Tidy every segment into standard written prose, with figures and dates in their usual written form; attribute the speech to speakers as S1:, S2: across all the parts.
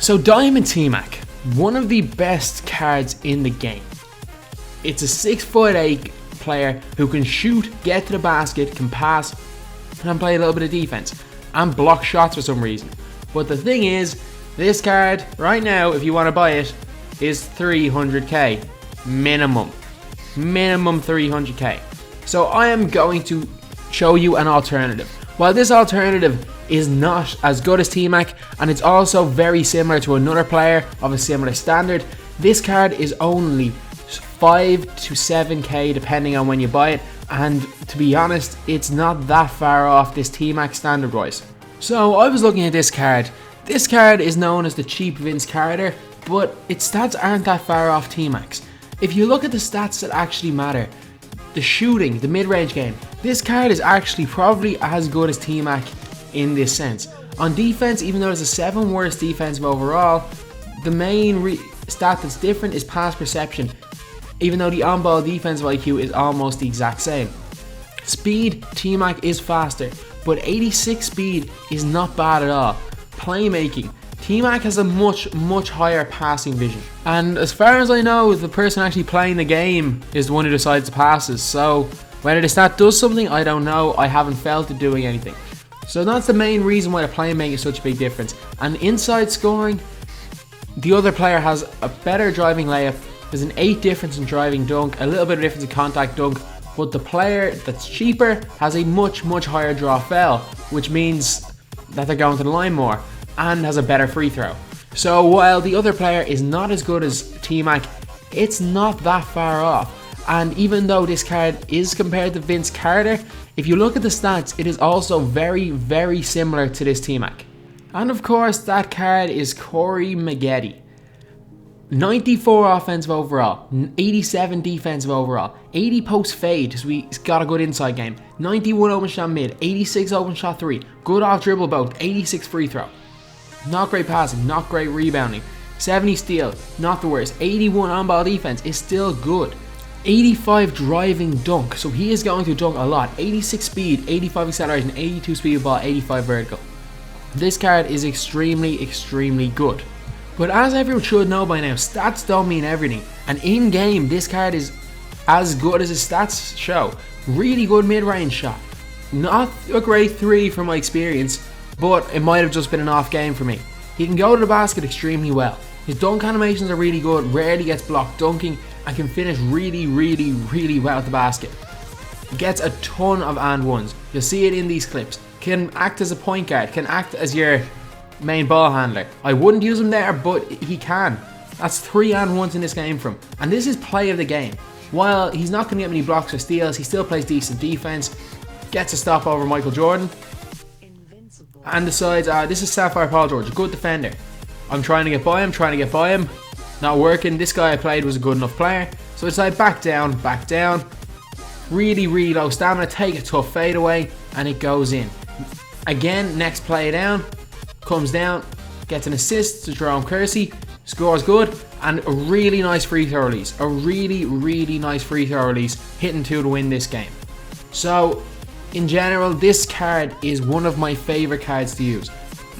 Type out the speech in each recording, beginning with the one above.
S1: So Diamond T-Mac, one of the best cards in the game. It's a 6'8" player who can shoot, get to the basket, can pass, and play a little bit of defense, and block shots for some reason. But the thing is, this card, right now, if you want to buy it, is 300k. Minimum 300k. So I am going to show you an alternative. While this alternative is not as good as T-Mac, and it's also very similar to another player of a similar standard, this card is only 5 to 7k depending on when you buy it, and to be honest, it's not that far off this T-Mac standard wise. So I was looking at this card. This card is known as the cheap Vince Carter, but its stats aren't that far off T-Mac's. If you look at the stats that actually matter, the shooting, the mid-range game, this card is actually probably as good as T-Mac in this sense. On defense, even though it's the 7th worst defensive overall, the main stat that's different is pass perception, even though the on-ball defensive IQ is almost the exact same. Speed, T-Mac is faster, but 86 speed is not bad at all. Playmaking, T-Mac has a much higher passing vision. And as far as I know, the person actually playing the game is the one who decides the passes. So whether the stat does something, I don't know. I haven't felt it doing anything. So that's the main reason why the playmaking is such a big difference. And inside scoring, the other player has a better driving layup. There's an 8 difference in driving dunk, a little bit of difference in contact dunk. But the player that's cheaper has a much higher draw foul, which means that they're going to the line more, and has a better free throw. So while the other player is not as good as T-Mac, it's not that far off. And even though this card is compared to Vince Carter, if you look at the stats, it is also very similar to this T-Mac. And of course, that card is Corey Maggette. 94 offensive overall, 87 defensive overall, 80 post fade, so he's got a good inside game, 91 open shot mid, 86 open shot 3, good off dribble both, 86 free throw. Not great passing, not great rebounding, 70 steal, not the worst, 81 on ball defense is still good. 85 driving dunk, so he is going to dunk a lot, 86 speed, 85 acceleration, 82 speed of ball, 85 vertical. This card is extremely good. But as everyone should know by now, stats don't mean everything. And in game, this card is as good as his stats show. Really good mid-range shot. Not a great 3 from my experience, but it might have just been an off game for me. He can go to the basket extremely well. His dunk animations are really good, rarely gets blocked dunking, and can finish really well at the basket. Gets a ton of and ones. You'll see it in these clips. Can act as a point guard, can act as your main ball handler. I wouldn't use him there, but he can. That's 3 and 1s in this game from him. And this is play of the game. While he's not going to get many blocks or steals, he still plays decent defense. Gets a stop over Michael Jordan. And decides, this is Sapphire Paul George, a good defender. I'm trying to get by him, Not working. This guy I played was a good enough player. So I decide back down. Really low stamina, take a tough fade away, and it goes in. Again, next play down. Comes down, gets an assist to Jerome Kersey, scores good, and a really nice free throw release. A really nice free throw release, hitting 2 to win this game. So, in general, this card is one of my favourite cards to use.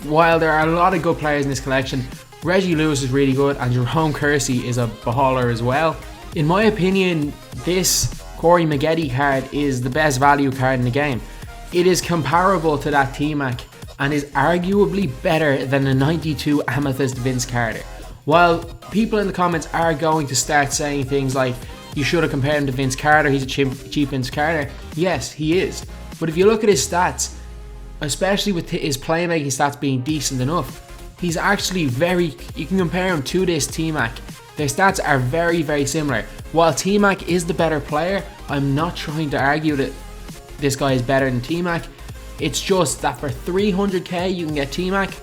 S1: While there are a lot of good players in this collection, Reggie Lewis is really good, and Jerome Kersey is a baller as well. In my opinion, this Corey Maggette card is the best value card in the game. It is comparable to that T-Mac, and is arguably better than the 92 Amethyst Vince Carter. While people in the comments are going to start saying things like, you should have compared him to Vince Carter, he's a cheap Vince Carter. Yes, he is. But if you look at his stats, especially with his playmaking stats being decent enough, he's actually you can compare him to this T-Mac. Their stats are very similar. While T-Mac is the better player, I'm not trying to argue that this guy is better than T-Mac. It's just that for 300k you can get T-Mac,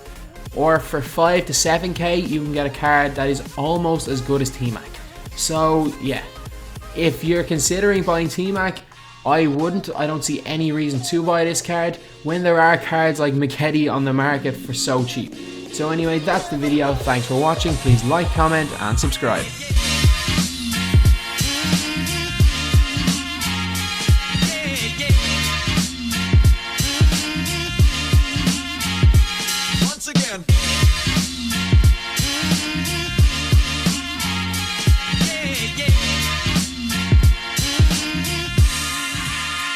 S1: or for 5 to 7k you can get a card that is almost as good as T-Mac. So yeah, if you're considering buying T-Mac, I don't see any reason to buy this card when there are cards like McGrady on the market for so cheap. So anyway, that's the video. Thanks for watching. Please like, comment and subscribe.